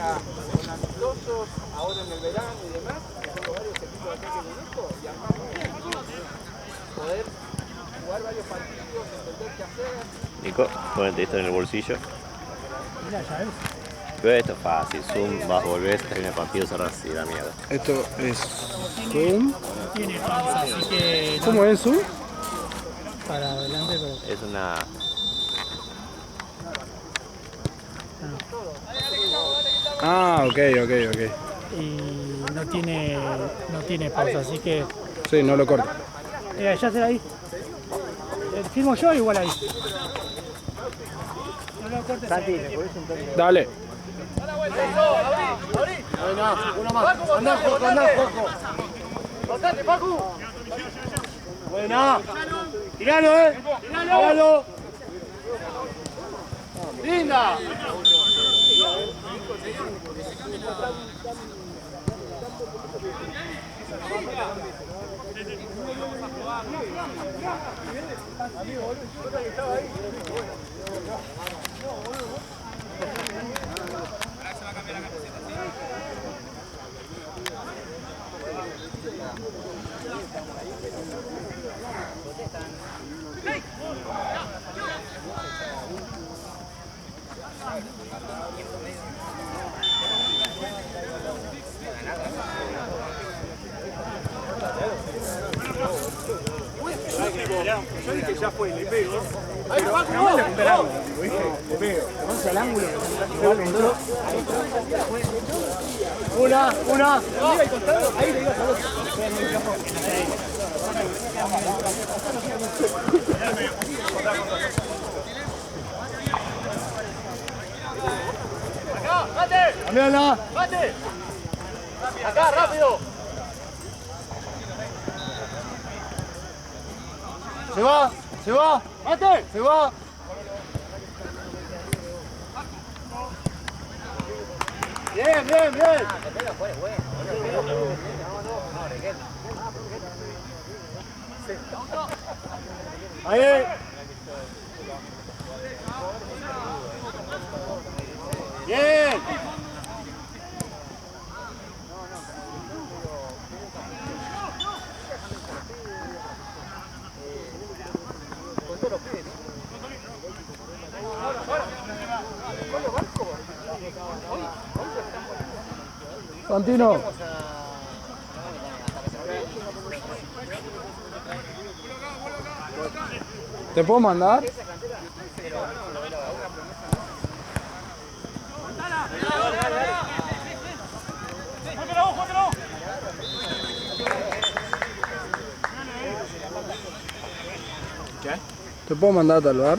para con amistosos, ahora en el verano y demás, que son varios equipos de acá que conozco, y armamos bien, poder jugar varios partidos, entender qué hacer. Nico, ponete esto en el bolsillo. Mirá, ya ves. Pero esto es fácil, Zoom, vas, volvés, termina el partido, cerrás y la mierda. Esto es Zoom. No tiene panza, así que. No, ¿Cómo es Zoom? para adelante, pero. Es una... Ah, ok. Y no tiene pausa, así que. Sí, no lo corto. Ya será ahí. Firmo yo igual ahí. No lo cortes ahí. Dale. Una más. Andá, Joco. ¡Cortate, Pacu! Buena. Tiralo, Tiralo. ¡Linda! Yo dije ya fue, le pego. ¡Ahí, Pacu! Le pego. Al ángulo. Una. Ahí le digas al otro. Acá, bate. Cambiala. Bate. Acá, rápido. Se va. Bate. Se va. Bien. Ahí. Bien. Santino. ¿Te puedo mandar? ¿Qué? ¿Te puedo mandar hasta el bar?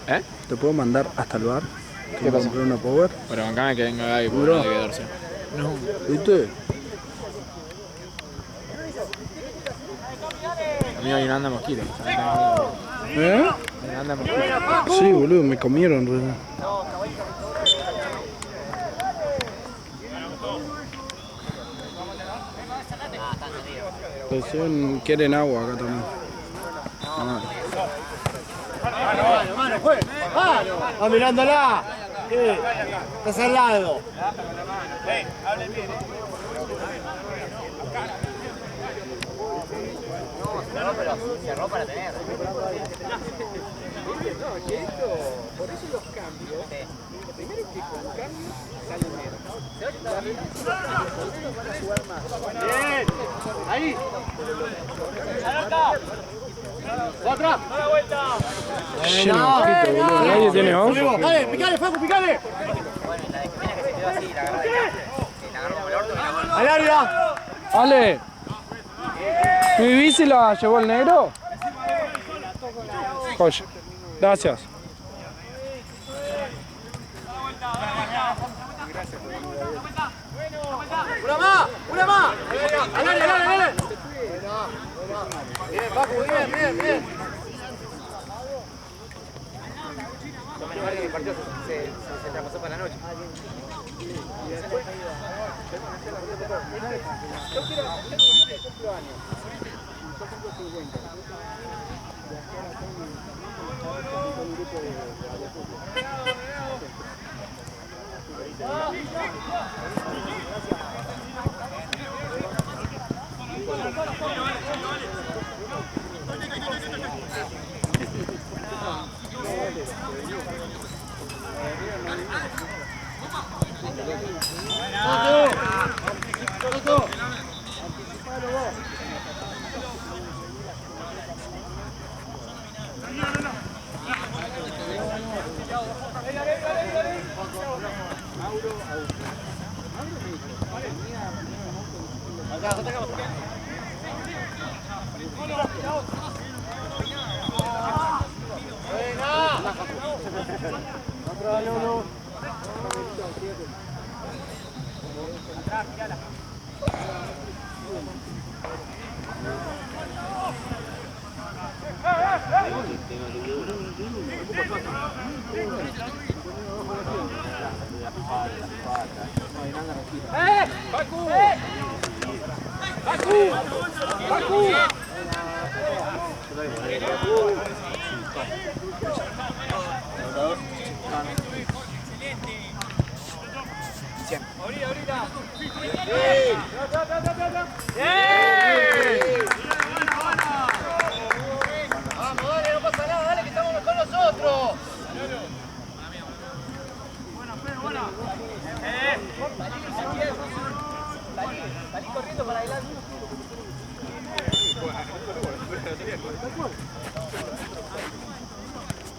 ¿Eh? ¿Te puedo mandar hasta el bar? ¿Qué pasa? ¿Comprar una power? Pero bancame que venga ahí porque Bro. no hay que quedarse. No. ¿Viste? A mí hay una anda mosquito. ¿Eh? Una anda mosquito. Sí, boludo, me comieron, boludo. Quieren agua acá también. Mano, juez. Va mirándola. Estás al lado. No, pero cerró para tener. No, que esto, por eso los cambios, lo primero es que con cambios salen menos. Algunos van a jugar más. Bien. Ahí. Otra. ¡A la vuelta! Lleno de ojito, boludo. ¿Nadie tiene ojo? Dale, picale, Facu, picale. Bueno, y la disciplina que se quedó así, la agarró de cambio, la agarró como el orto y la volvió. Al área. Ale, ¿mi bici la llevó el negro? Joya, gracias. Una más. Al área. Bien, Facu, bien. El partido se traspasó para la noche. Yo quiero hacer un cumplo años. Yo cumplo 50. De acá a un grupo de fútbol. Vamos, dale, no pasa nada, dale que estamos mejor nosotros. Salí corriendo para adelante.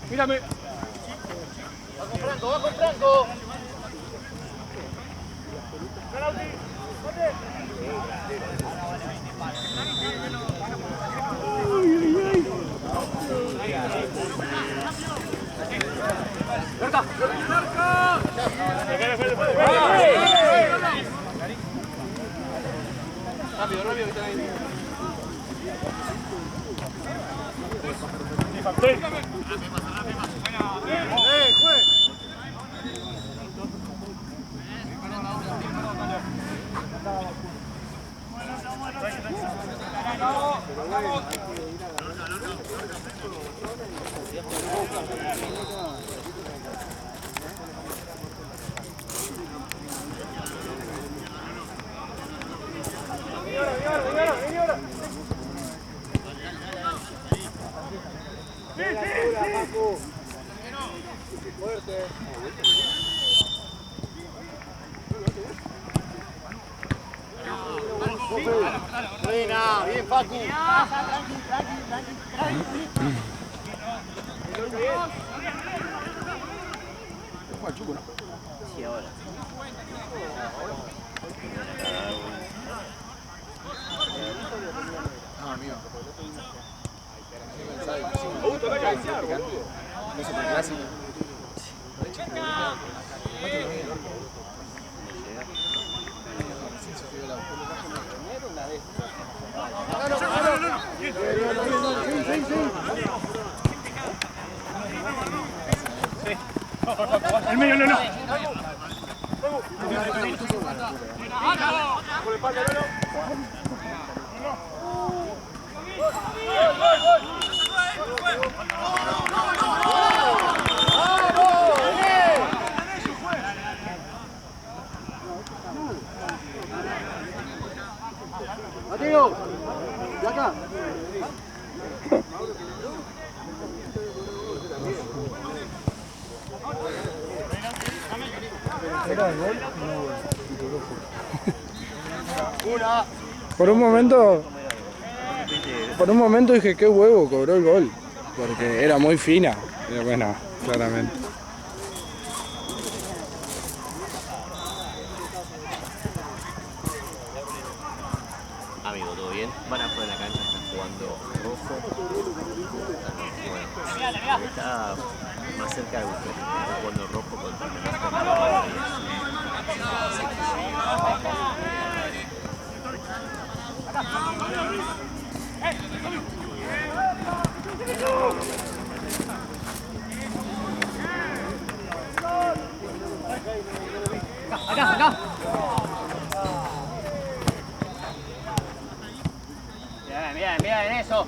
Mírame. Va con Franco. Rápido, rápido, que están ahí. Buena, bien Facu. Sí, ahora. Ah, amigo. No se puede clásico. El medio, no. Mateo, de acá. Por un momento dije qué huevo cobró el gol, porque era muy fina. Pero bueno, claramente. Amigo, ¿todo bien? Van afuera de la cancha, están jugando rojo. Bueno, está más cerca de usted. Está jugando rojo contra el Acá. Bien, eso.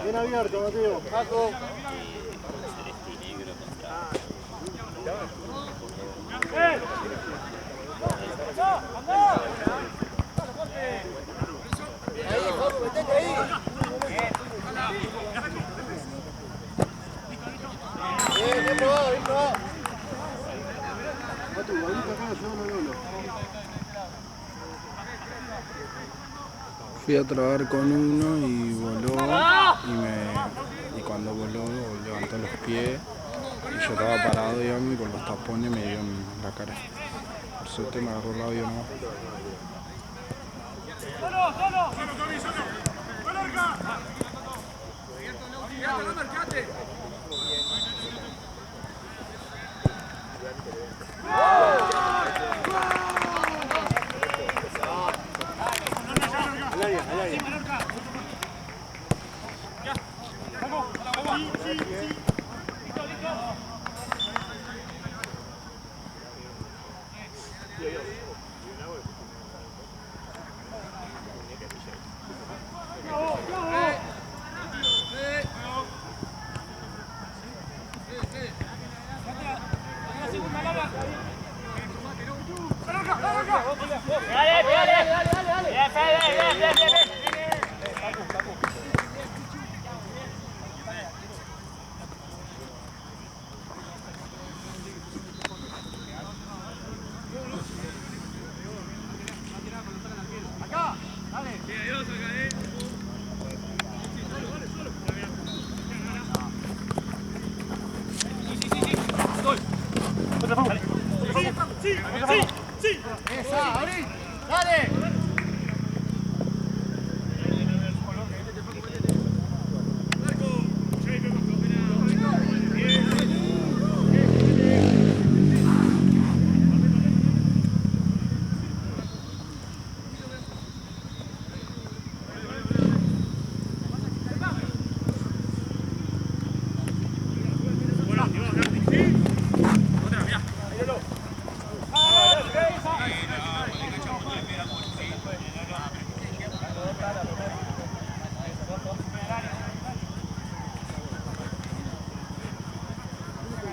Bien abierto, Mateo. Paco. Ahí, Jorge, metete ahí. fui a trabar con uno y voló y cuando voló levantó los pies y yo estaba parado, digamos, y con los tapones me dio en la cara. Por suerte me agarró el labio nomás.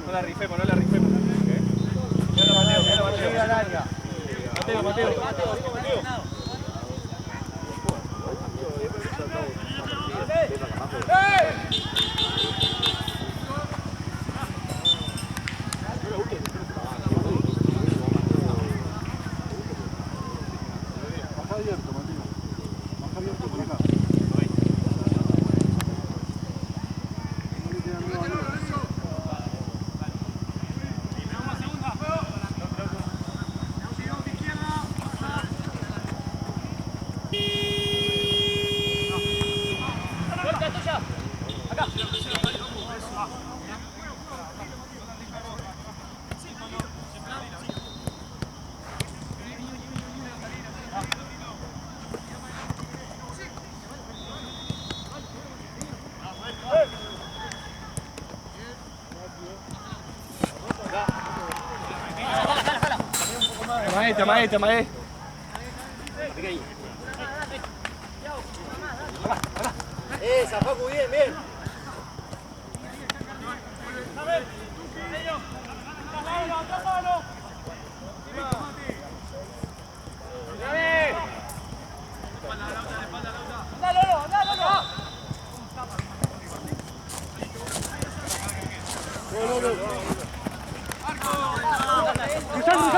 No la rifemos, no la rifemos. Mateo. Tamae. Esa, Facu, bien.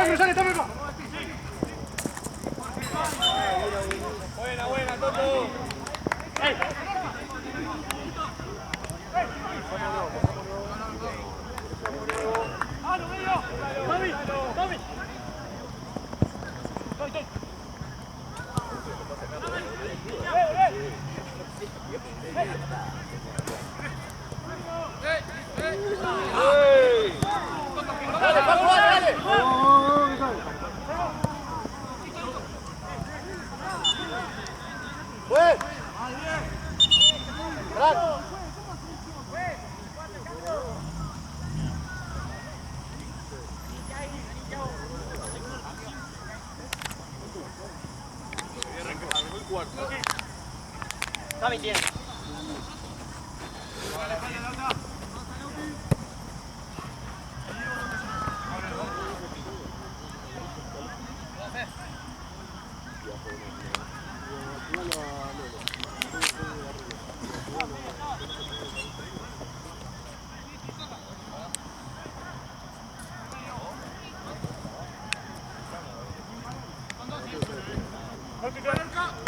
Cruzale, está acá. Buena, Toto. Dale, Paco, dale. Bueno. Bravo. Está bien.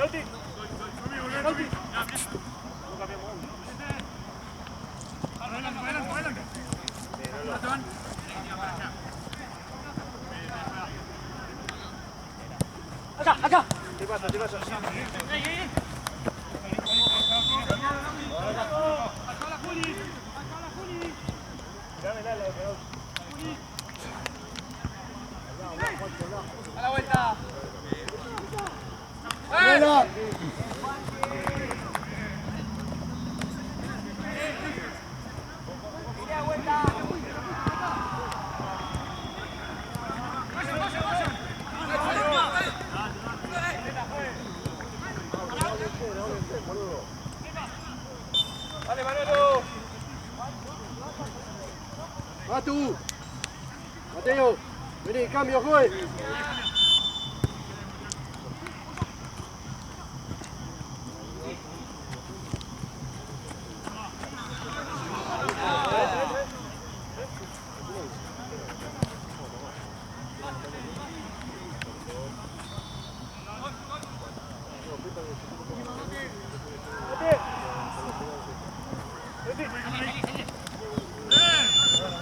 Lauti. Acá, acá. ¿Qué pasa? ¿Qué pasa? A la vuelta. ¡Vuela! ¡Dale, Manolo! Matu, Mateo, vení, cambio, juez.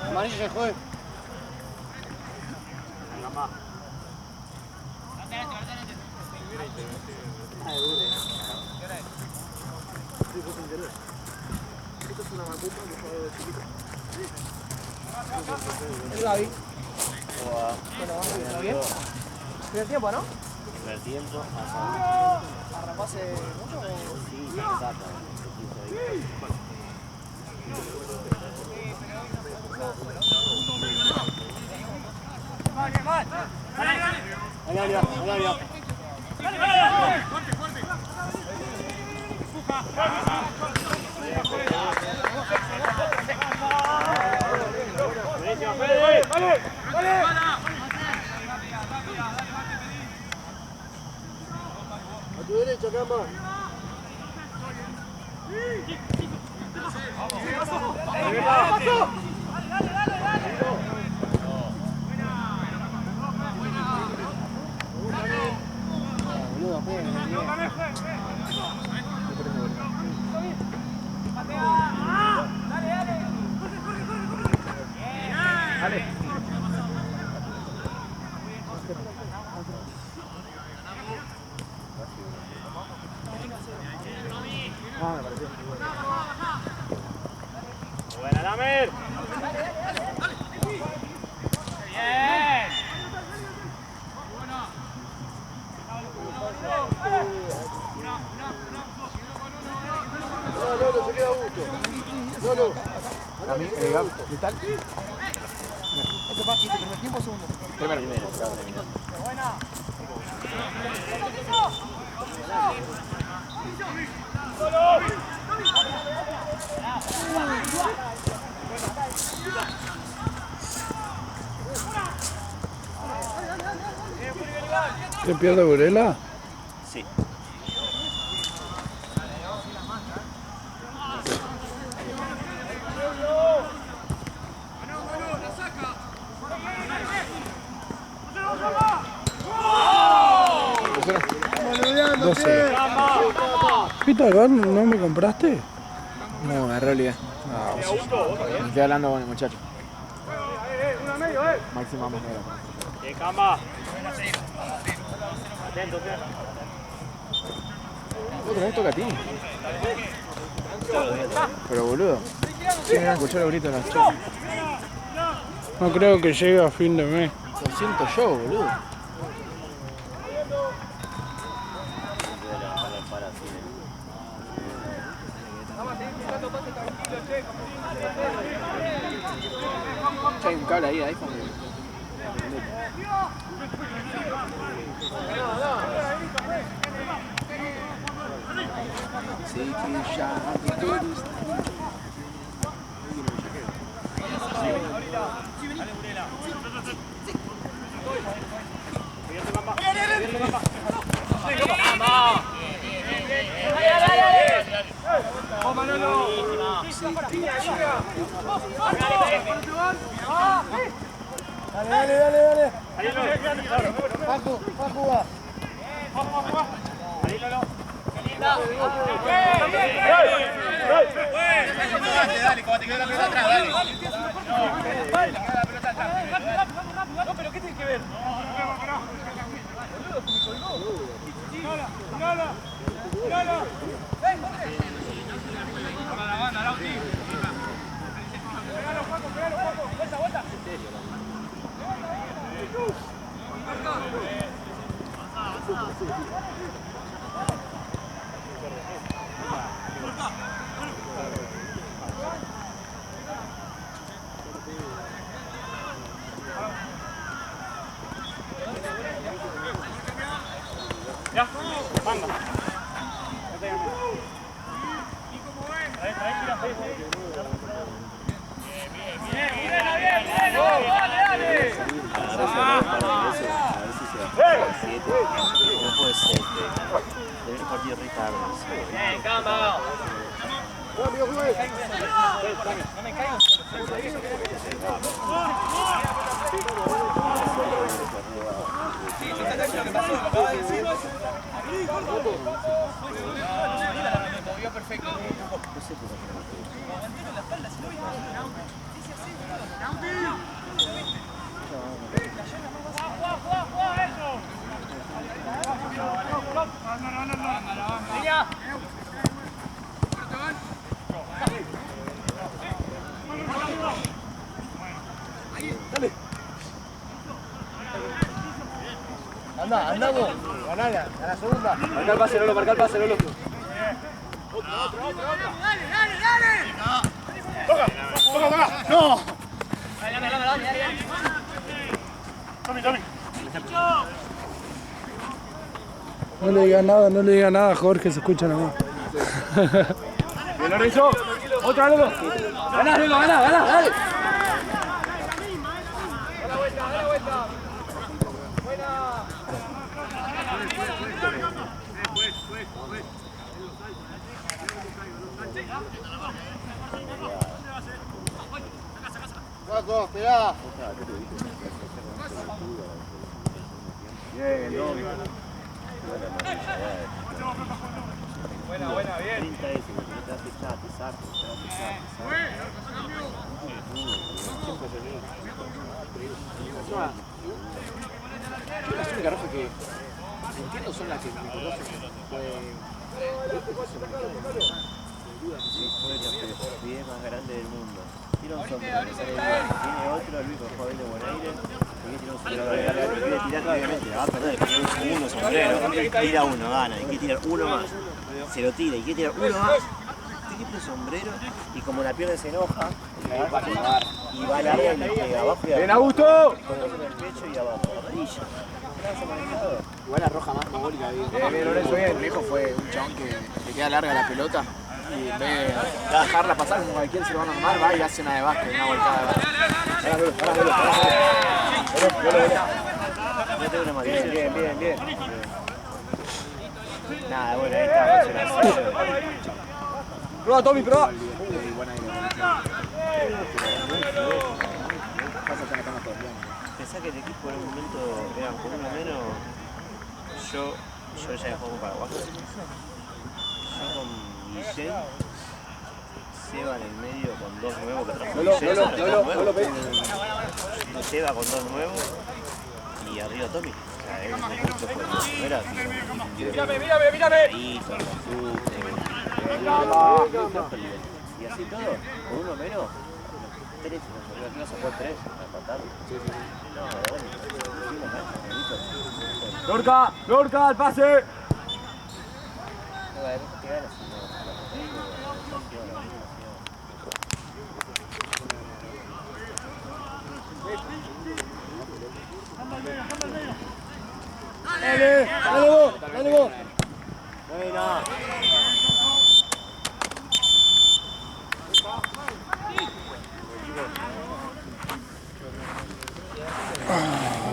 Amarilla, juez. El Gaby. ¿Está bien? Primer tiempo, ¿no? Primer tiempo, Arrancó hace mucho. sí, exacto. A tu derecha, Cama. ¡Buena, Damer! No, no, se queda a gusto. No, no. A mí, ¿qué tal? ¿Este primer tiempo o segundo? Primero. ¿Te pierde Burela? Sí. ¿Pita acá no me compraste? No, en realidad. Me estoy hablando con el muchacho. Máximo vamos a ¡Bien, Camba! Atento, Otra vez toca a ti. Pero boludo, si me van a escuchar los gritos de las chicas. No creo que llegue a fin de mes. Lo siento yo, boludo. Che, hay un cable ahí de iPhone. Sí, que ya todos. Dale. Paco va. Dale, como te quedó la pelota atrás, dale. No, pero ¿qué tiene que ver? No puede ser, tener partido re tarde. Anda vos, ganala, a la segunda. Marca el pase, Lolo, marca el pase, Lolo. Toca. No. No le diga nada, Jorge, se escucha nomás. Bien, Lorenzo. Otra, Lolo. Ganá, Lolo, ganá, dale. Dale vuelta. Buena. Paco, esperá. Bien, Domi. Buena, bien. 30 es, porque no te hace chat, te saco. Las únicas rojas que entiendo son las que me conocen. Fue el pie más grande del mundo. Tira un sombrero, tiene otro, Luis Jorge de Buenaire. Tiene un sombrero, quiere tirar, obviamente, va a perder, tiene un segundo sombrero. Tira uno, gana, y quiere tirar uno más. Se lo tira y quiere tirar uno más. Triple sombrero, y como la pierde se enoja, y va larga y le pega abajo y Bien, Augusto. con el pecho y abajo, brilla. Igual la roja más mogólica. Bien, Lorenzo, bien. El viejo fue un chabón que le queda larga la pelota y en vez de dejarla pasar como cualquier ser humano normal, va y hace una de básquet, una volcada de básquet. No tengo una materia. Bien. Nada, bueno, ahí está. Prueba, Tommy, prueba. Pensá que el equipo en un momento era con uno menos. Yo ya juego para Paraguay. Yo con Guillén, Seba en el medio con dos nuevos que trajo Guillén. Seba con dos nuevos y arriba Tommy. O sea, es un justo fue. No era Mírame. y así todo, con uno menos, tres, no se fue tres, a empatar. Lorca, al pase. Dale vos. Buena.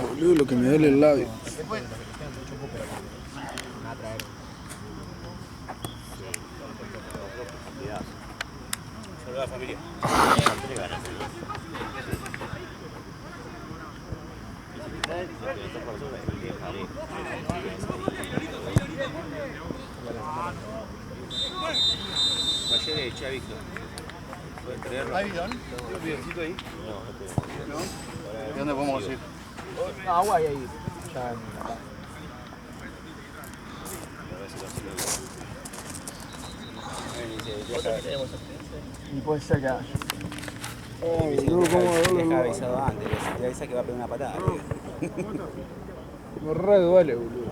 Boludo, lo que me duele el labio. Saluda a la familia. Ayer eché a Víctor. ¿Puedes creerlo? ¿Hay bidón? ¿Un bidoncito ahí? ¿De dónde podemos ir? Agua y ahí. Ya. Y puede ser que haya. Deja avisado antes, te avisa que va a pegar una patada. Me re duele, boludo.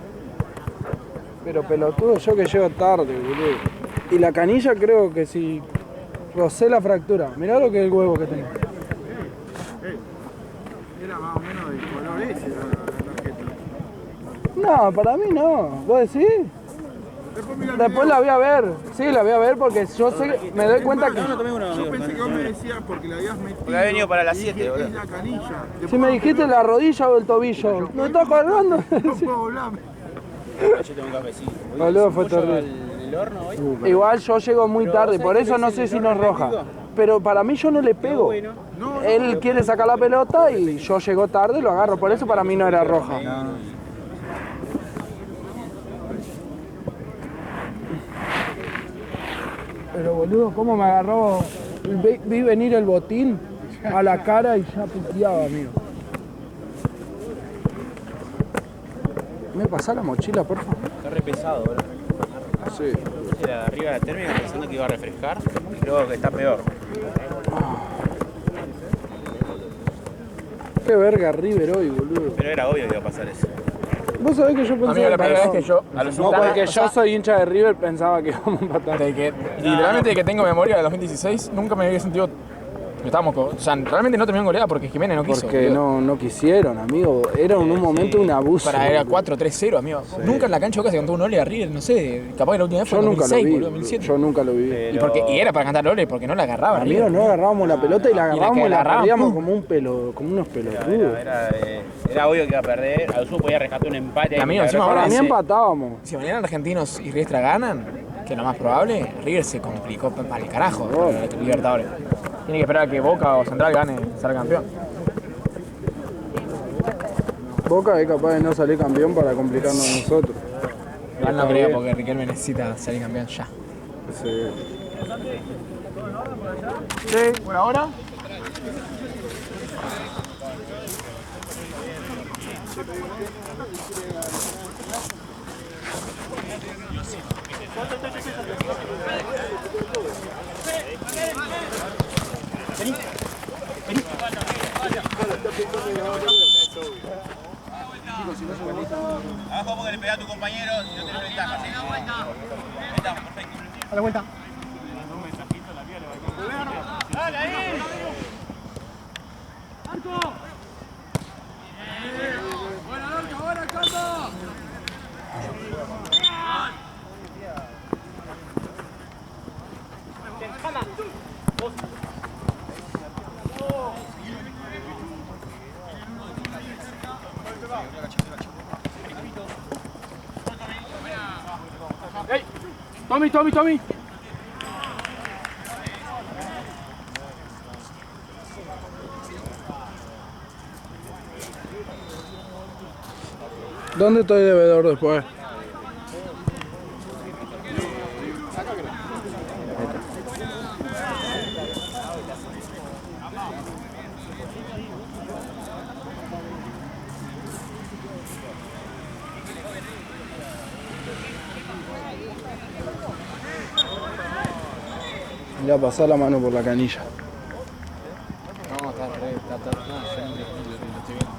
Pero pelotudo yo que llego tarde, boludo. Y la canilla creo que si rocé la fractura. Mirá lo que es el huevo que tengo. Era más o menos del color ese la tarjeta. No, para mí no. ¿Vos decís? Después la voy a ver. Sí, la voy a ver porque yo sé, me doy cuenta que... Yo pensé que vos me decías porque la habías metido. Porque ha venido para las 7, boludo. Es la canilla. Si me dijiste la rodilla o el tobillo, ¿me estás cargando? No puedo volar. Yo tengo un cafecito. Boludo, fue terrible. ¿El horno hoy? Igual yo llego muy tarde, por eso no sé si no es roja. Pero para mí yo no le pego. Él quiere sacar la pelota y yo llego tarde y lo agarro. Por eso para mí no era roja. Pero boludo, ¿cómo me agarró? Vi venir el botín a la cara y ya puteaba, amigo. ¿Me pasa la mochila, por favor? Está re pesado, boludo. Sí. Era arriba de la térmica pensando que iba a refrescar y creo que está peor. Qué verga River hoy, boludo. Pero era obvio que iba a pasar eso. Vos sabés que yo pensaba Amigo, la primera vez que yo... No, porque yo soy hincha de River, pensaba que íbamos a empatar. Literalmente de que tengo memoria del 2016, nunca me había sentido... O sea, realmente no terminó goleada porque Jiménez no quiso. Porque no quisieron, amigo. Era en un momento un abuso. Era 4-3-0, amigo. Nunca en la cancha Boca se cantó un ole a River, no sé, capaz que la última vez fue Yo en nunca 2006, lo vi. boludo, 2007. Yo nunca lo vi. Y era para cantar ole porque no la agarraba. Amigo, no agarrábamos la pelota y la agarrábamos y la agarraban, perdíamos pum. como unos pelotudos. Era obvio que iba a perder. Alzú podía rescatar un empate. Amigo, encima Para ahora mí sí. empatábamos. Si mañana Argentinos y Riestra ganan, que es lo más probable, River se complicó para el carajo el Libertadores. Tiene que esperar a que Boca o Central gane y salga campeón. Boca es capaz de no salir campeón para complicarnos a nosotros. Igual no creo porque Riquelme necesita salir campeón ya. Sí. Sí, por ahora. Abajo porque le pega a tu compañero y no tenés ventaja. ¿Sí? Estamos, perfecto. A la vuelta. ¡Dale ahí! Tommy. ¿Dónde estoy devedor después? Ya pasar la mano por la canilla. No, está no, yo no lo estoy viendo.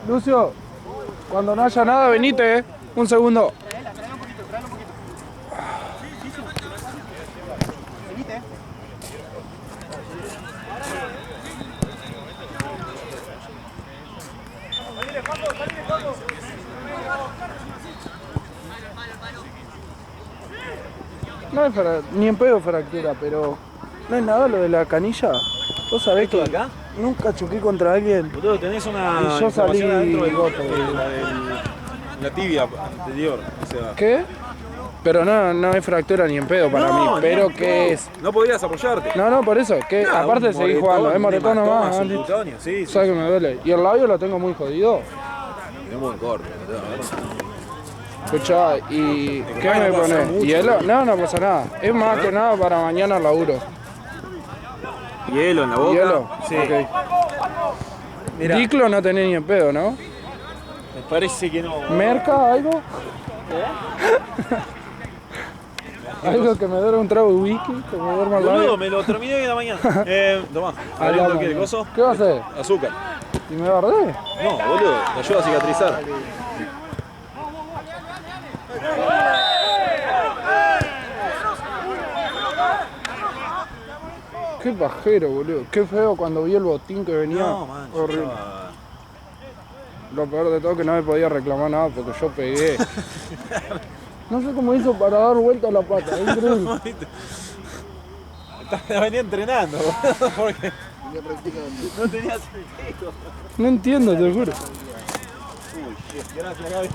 Lucio, cuando no haya nada, venite, ¿eh? Un segundo. No es ni en pedo fractura, pero no es nada lo de la canilla. ¿Vos sabés que acá? nunca choqué contra alguien? Boludo, tenés una Y yo salí información adentro del roto, la tibia anterior. O sea, ¿Qué? Pero no es fractura ni en pedo para mí, pero que es... no podrías apoyarte. No, por eso, que Nada, aparte un seguí moretón, jugando, es un moretón hematoma nomás. subcutáneo, sí, sí. ¿Sabes que me duele? Y el labio lo tengo muy jodido. Es muy corto, Escuchá, ¿y qué me pones? ¿Hielo? No, no pasa nada. Es más que nada para mañana al laburo. ¿Hielo en la boca? ¿Hielo? Sí. Ok. Mira, Diclo no tenés ni en pedo, ¿no? me parece que no. ¿Merca algo? Algo que me duerma un trago de whisky, que me duerma al Boludo, lado. me lo terminé hoy en la mañana. Tomá, Hablamos, ¿qué? ¿El coso? ¿Qué va a hacer? Azúcar. ¿Y me bardé? No, boludo, me ayuda a cicatrizar. Qué pajero, boludo. Qué feo cuando vi el botín que venía. No, man, yo horrible. estaba- Lo peor de todo es que no me podía reclamar nada porque yo pegué. No sé cómo hizo para dar vuelta a la pata, es increíble. Venía entrenando, boludo, porque no tenía sentido. No entiendo, te juro. Gracias, Gaby.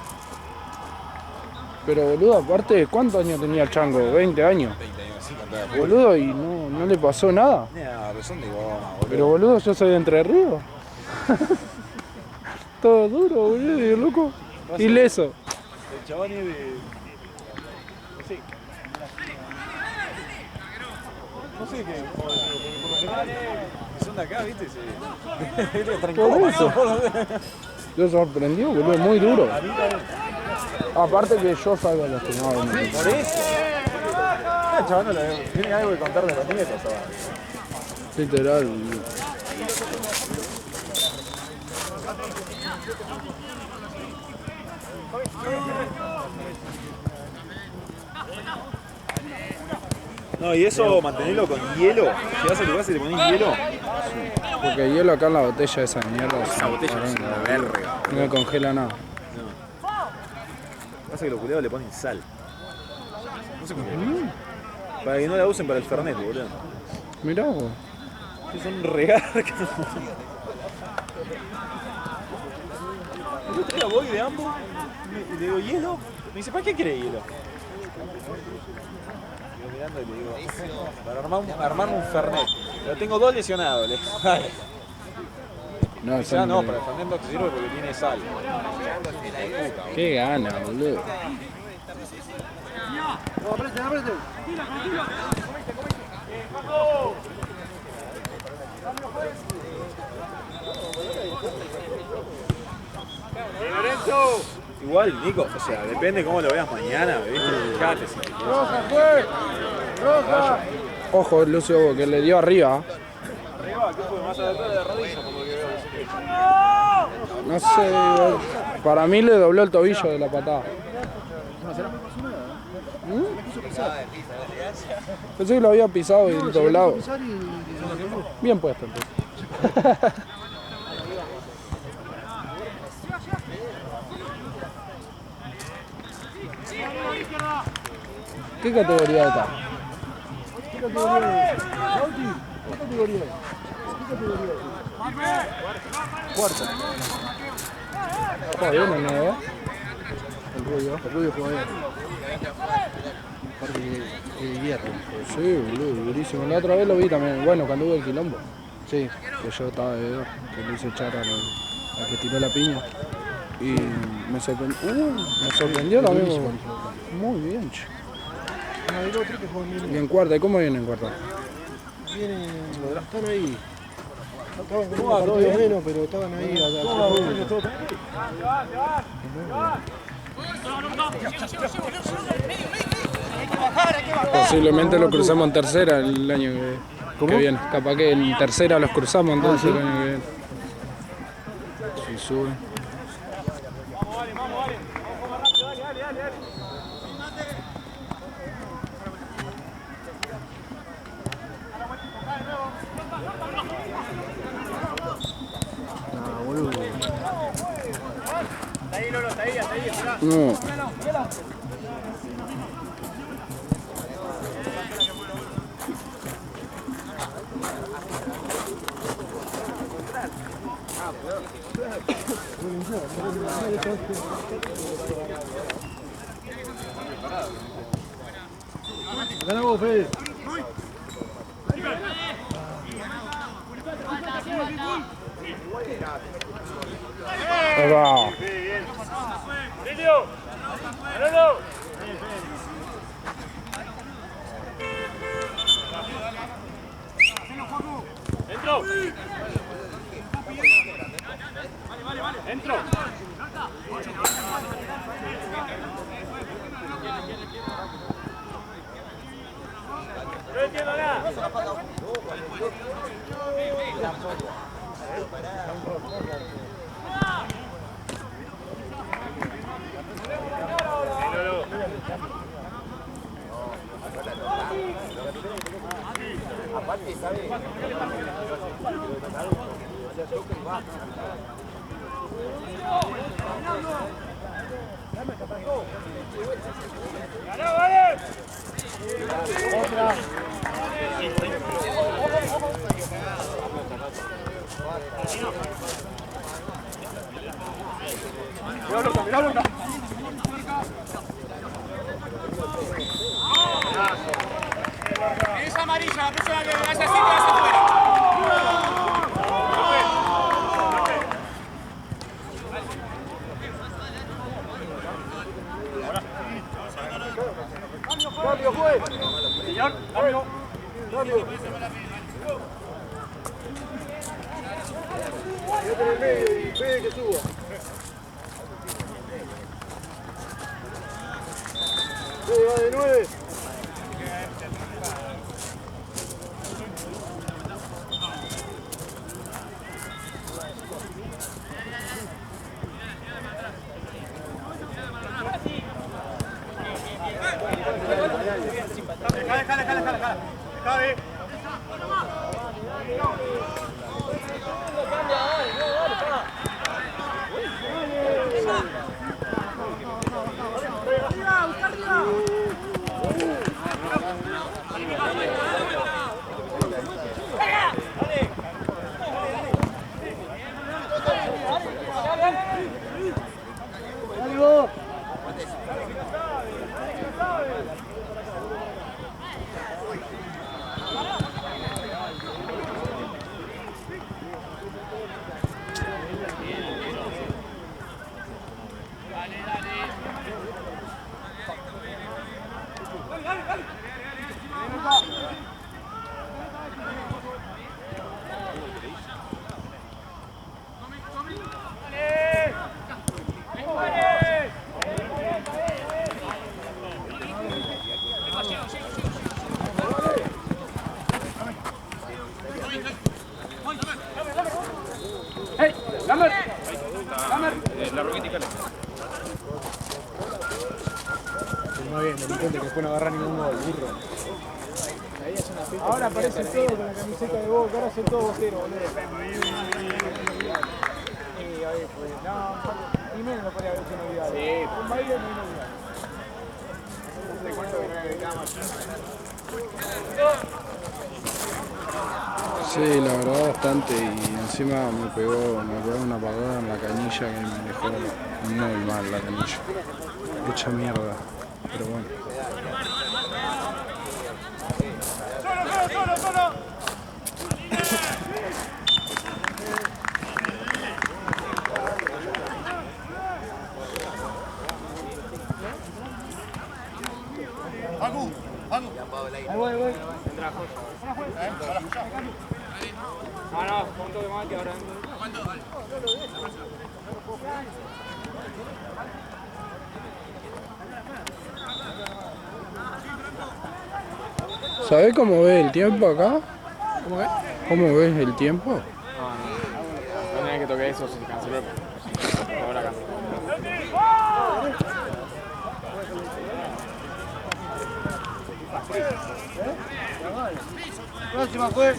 Pero boludo, aparte, ¿cuántos años tenía el chango? ¿20 años? 20 años, sí, cantaba. Boludo, y no le pasó nada. Nah, pero son de goma, boludo. Pero boludo, yo soy de Entre Ríos. Todo duro, boludo, y loco. Ileso. El chabón es de... No sé qué, por lo general son de acá, ¿viste? Por eso. Yo sorprendió, boludo, muy duro. Aparte que yo salgo lastimado. ¿No? Por eso. El chabón no lo veo. Tiene algo que contar de los nietos, ¿sabes? Literal, boludo. No, y eso mantenerlo con hielo. Llegás a tu casa y le ponés hielo. Porque hielo acá en la botella esa mierda. Esa botella es una verga. No me congela nada. Pasa que los culiados le ponen sal. No sé por qué. Para que no la usen para el Fernet, boludo. Mirá vos. Es un regarca. El otro día voy de ambos y le digo hielo. Me dice, ¿para qué querés hielo? Digo mirando y le digo, para armarme un Fernet. Pero tengo 2 lesionados. Le digo, dale. No, O sea, no, para el Fernet no te sirve porque tiene sal. Qué gana, boludo. Igual, Nico, o sea, depende cómo lo veas mañana, ¿viste? Fijate si te Ojo, Lucio, que le dio arriba. arriba, ¿qué fue? Más adelante de la rodilla, por lo que veo. No sé, para mí le dobló el tobillo de la patada. Pensé que lo había pisado y doblado. Bien puesto entonces. ¿Qué categoría está? ¿Qué categoría es? ¿Qué categoría es? Cuarta. Está bien, ¿no? El Rubio juega bien. Aparte de hierro. Sí, boludo, durísimo. La otra vez lo vi también, bueno, cuando hubo el quilombo. Sí, que yo estaba de ver, que le hice echar al que tiró la piña. Y me sorprendió también. Muy bien, che. Y en cuarta, ¿y cómo viene en cuarta? Están ahí. Acaban con un partido menos, pero estaban ahí. Posiblemente lo cruzamos en tercera el año que viene. Capaz que en tercera los cruzamos entonces el año que viene. Si sube. No. Gana vos, Fede. Ahí va. Entro. Entro. No entiendo nada. Aparte, ¿sabes? Otra. Mirá, Luca. Es amarilla, la persona que hace así te hace fuera. Cambio, juez. Señor, cambio. Cambio. Quédate en el medio y pide que suba. Va de 9. Cabe. ¡Hey! ¡Lamer! ¡Lamer! La roquita. Muy bien, delincuente que después no agarra ningún gol, burro. Ahora aparece todo con la camiseta de Boca, ahora son todos bosteros, boludo. No, y menos lo podría haber hecho olvidado. Sí. Un baile no olvidado. ¿Te cuento que no me dedicamos? Sí, la verdad bastante, y encima me pegó una apagada en la canilla que me dejó muy mal la canilla. Hecha mierda, pero bueno. ¡Solo! Ahí voy. No, con un toque más que ahora. ¿Sabés cómo ves el tiempo acá? ¿Cómo es? ¿Cómo ves el tiempo? No tenés que tocar eso, se canceló. Ahora acá. Próxima, juez.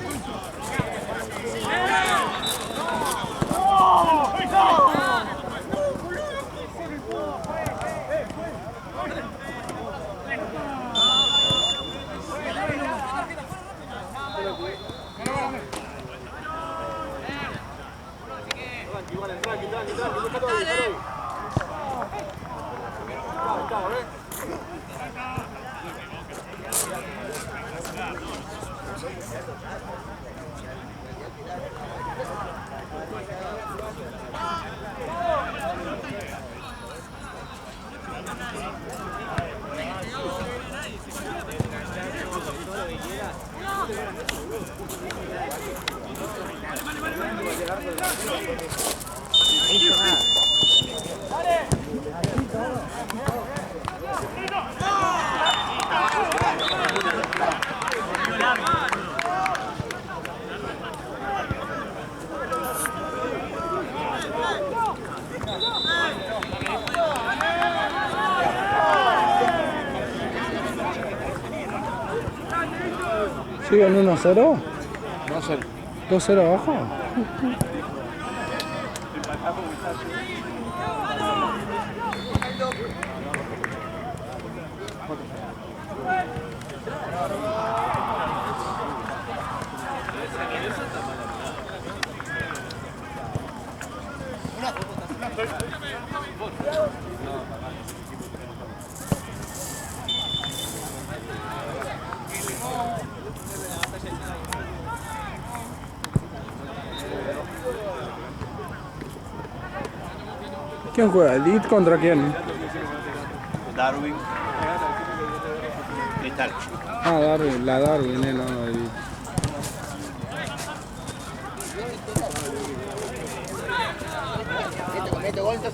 ¿Siguen 1-0? 2-0. 2-0 abajo. ¿Quién juega? ¿Elite contra quién? Darwin. Cristal. Ah, Darwin, la Darwin, no, Elite. Este gol está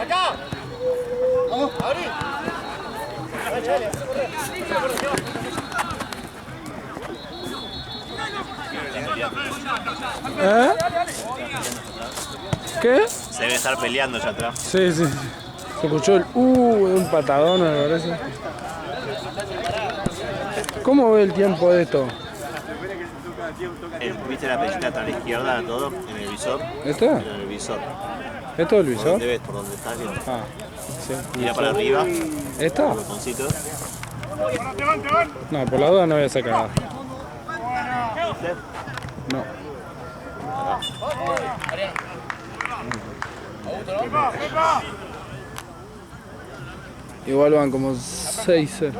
¡acá! ¡Vamos! ¡Abrí! ¿Eh? ¿Qué? Se debe estar peleando ya atrás. Sí, sí. Se escuchó el un patadón, me parece. ¿Cómo ve el tiempo de esto? ¿Viste la pellizca a la izquierda todo? En el visor. ¿Esto? En el visor. ¿Esto es el ¿Por visor? dónde ves? ¿Por dónde estás viendo? Ah, sí. Mira para arriba. ¿Esta? Botoncito. No, por la duda no voy a sacar nada. ¿Viste? No. Igual van como 6-0.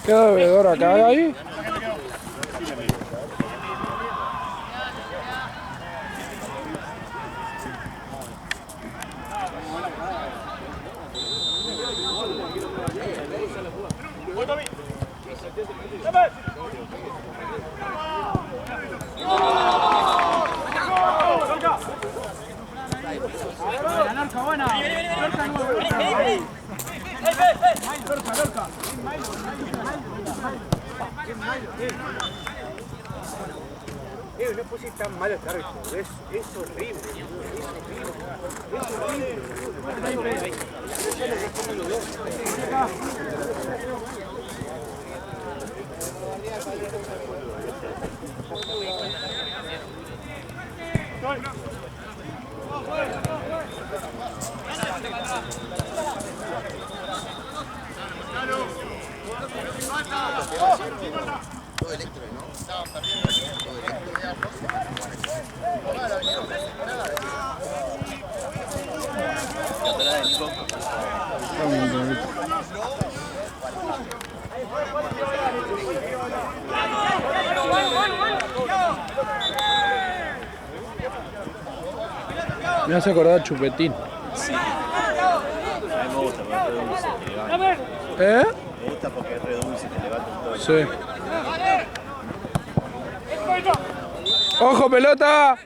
¿Queda bebedor acá ahí? No puede ser tan malo este árbitro, es horrible, es horrible. Me hace acordar a Chupetín. Sí. A mí me gusta porque es re dulce, te levanta. ¿Eh? Me gusta porque es re dulce, te levanta un toque. Sí. ¡Ojo, pelota!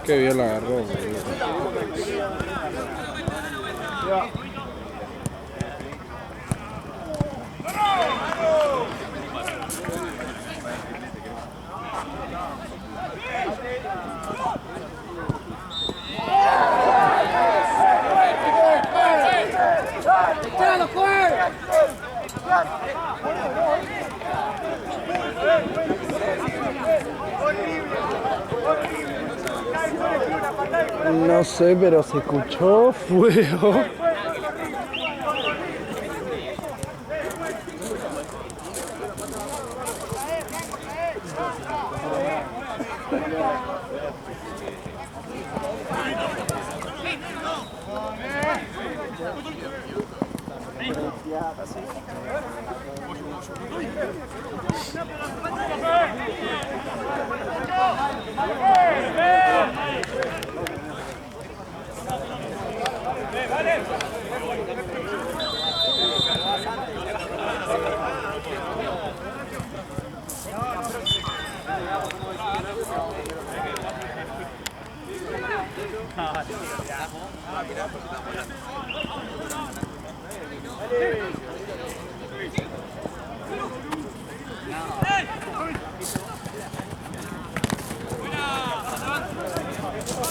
Qué bien la agarró, boludo. No sé, pero se escuchó fuego.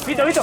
Vito, Vito.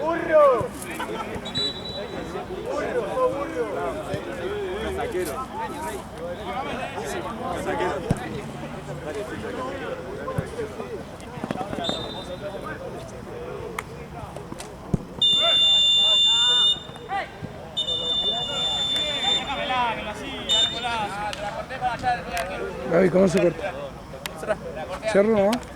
¡Burro! Gaby, ¿cómo se corta? Cerro nomás.